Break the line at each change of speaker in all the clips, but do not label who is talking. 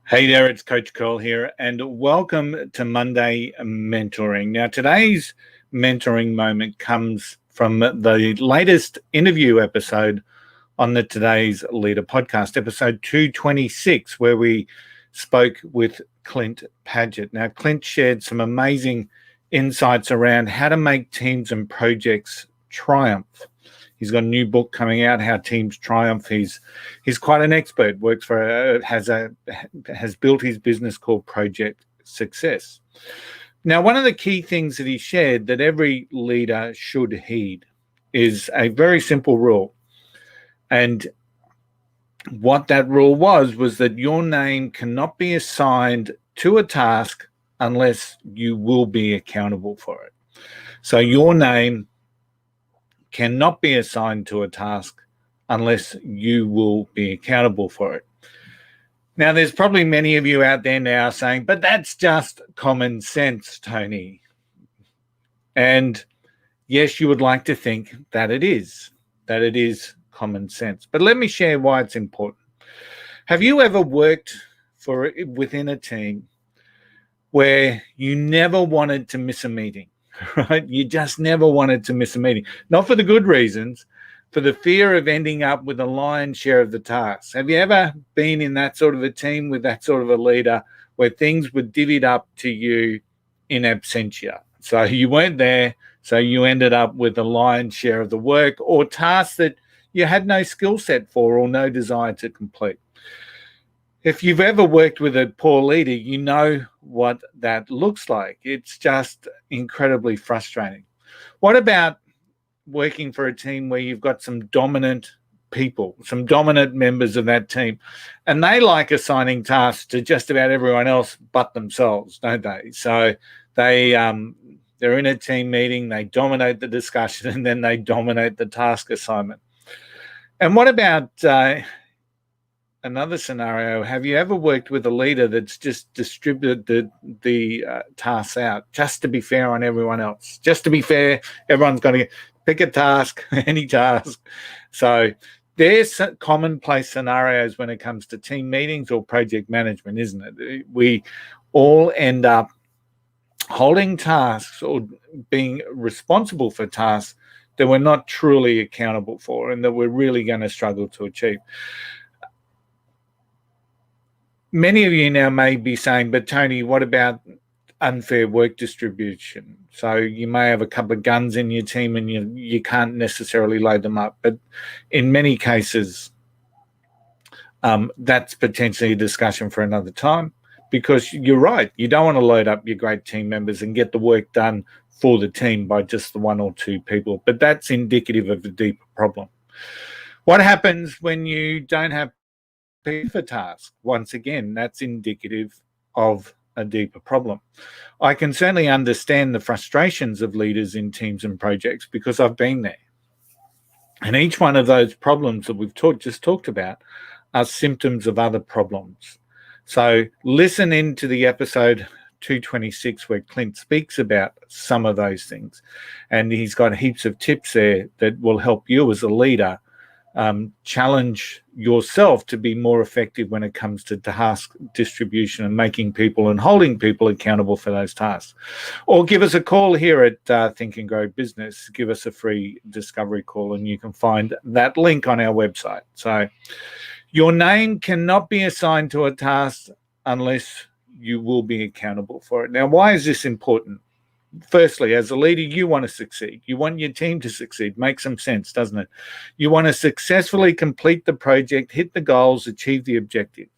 Hey there, it's Coach Cole here, and welcome to Monday Mentoring. Now, today's mentoring moment comes from the latest interview episode on the Today's Leader podcast, episode 226, where we spoke with Clint Padgett. Now, Clint shared some amazing insights around how to make teams and projects triumph. He's got a new book coming out, How Teams Triumph. He's quite an expert. Works for has built his business called Project Success. Now, one of the key things that he shared that every leader should heed is a very simple rule. And what that rule was that your name cannot be assigned to a task unless you will be accountable for it. So your name cannot be assigned to a task unless you will be accountable for it. Now, there's probably many of you out there now saying, but that's just common sense, Tony. And yes, you would like to think that it is common sense. But let me share why it's important. Have you ever worked within a team where you never wanted to miss a meeting? Right? You just never wanted to miss a meeting. Not for the good reasons, for the fear of ending up with a lion's share of the tasks. Have you ever been in that sort of a team with that sort of a leader where things were divvied up to you in absentia? So you weren't there, so you ended up with a lion's share of the work or tasks that you had no skill set for or no desire to complete. If you've ever worked with a poor leader, you know what that looks like. It's just incredibly frustrating. What about working for a team where you've got some dominant people, some dominant members of that team, and they like assigning tasks to just about everyone else but themselves, don't they? So they're in a team meeting, they dominate the discussion, and then they dominate the task assignment. And what about another scenario? Have you ever worked with a leader that's just distributed the tasks out just to be fair on everyone else? Just to be fair, everyone's going to pick a task, any task. So there's commonplace scenarios when it comes to team meetings or project management, isn't it? We all end up holding tasks or being responsible for tasks that we're not truly accountable for and that we're really going to struggle to achieve. Many of you now may be saying, but Tony, what about unfair work distribution? So you may have a couple of guns in your team and you can't necessarily load them up. But in many cases, that's potentially a discussion for another time, because you're right. You don't want to load up your great team members and get the work done for the team by just the one or two people. But that's indicative of a deeper problem. What happens when you don't have for task? Once again, that's indicative of a deeper problem. I can certainly understand the frustrations of leaders in teams and projects because I've been there. And each one of those problems that we've just talked about are symptoms of other problems. So listen into the episode 226 where Clint speaks about some of those things. And he's got heaps of tips there that will help you as a leader challenge yourself to be more effective when it comes to task distribution and making people and holding people accountable for those tasks. Or give us a call here at Think and Grow Business. Give us a free discovery call and you can find that link on our website. So your name cannot be assigned to a task unless you will be accountable for it. Now, why is this important? Firstly, as a leader, you want to succeed. You want your team to succeed. Makes some sense, doesn't it? You want to successfully complete the project, hit the goals, achieve the objective.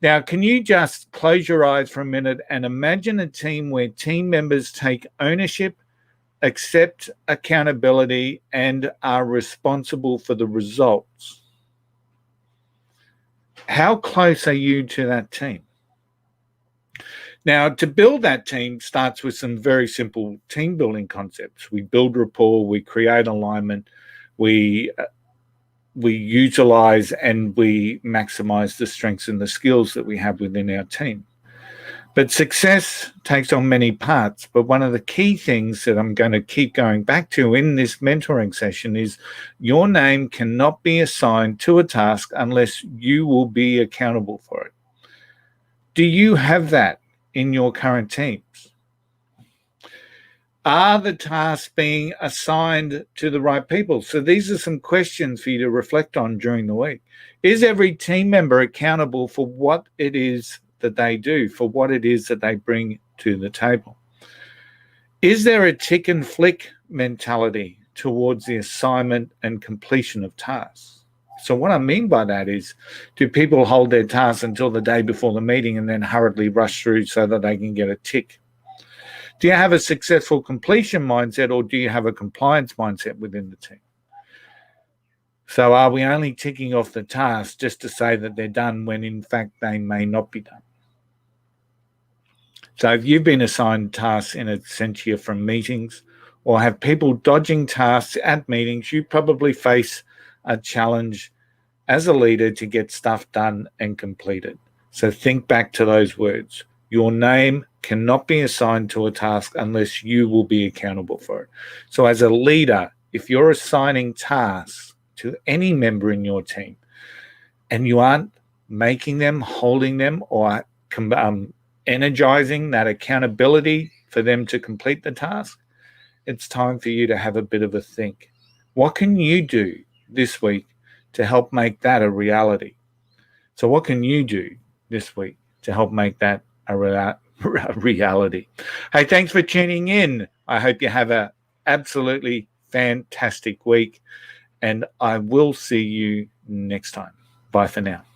Now, can you just close your eyes for a minute and imagine a team where team members take ownership, accept accountability, and are responsible for the results? How close are you to that team? Now, to build that team starts with some very simple team building concepts. We build rapport, we create alignment, we utilize and we maximize the strengths and the skills that we have within our team. But success takes on many parts. But one of the key things that I'm going to keep going back to in this mentoring session is your name cannot be assigned to a task unless you will be accountable for it. Do you have that in your current teams? Are the tasks being assigned to the right people? So these are some questions for you to reflect on during the week. Is every team member accountable for what it is that they do, for what it is that they bring to the table? Is there a tick and flick mentality towards the assignment and completion of tasks? So what I mean by that is, do people hold their tasks until the day before the meeting and then hurriedly rush through so that they can get a tick? Do you have a successful completion mindset, or do you have a compliance mindset within the team? So are we only ticking off the tasks just to say that they're done when in fact they may not be done? So if you've been assigned tasks in absentia from meetings, or have people dodging tasks at meetings, you probably face a challenge as a leader to get stuff done and completed. So think back to those words. Your name cannot be assigned to a task unless you will be accountable for it. So as a leader, if you're assigning tasks to any member in your team and you aren't making them, holding them, or energizing that accountability for them to complete the task, it's time for you to have a bit of a think. What can you do this week to help make that a reality? So what can you do this week to help make that a reality? Hey, thanks for tuning in. I hope you have an absolutely fantastic week, and I will see you next time. Bye for now.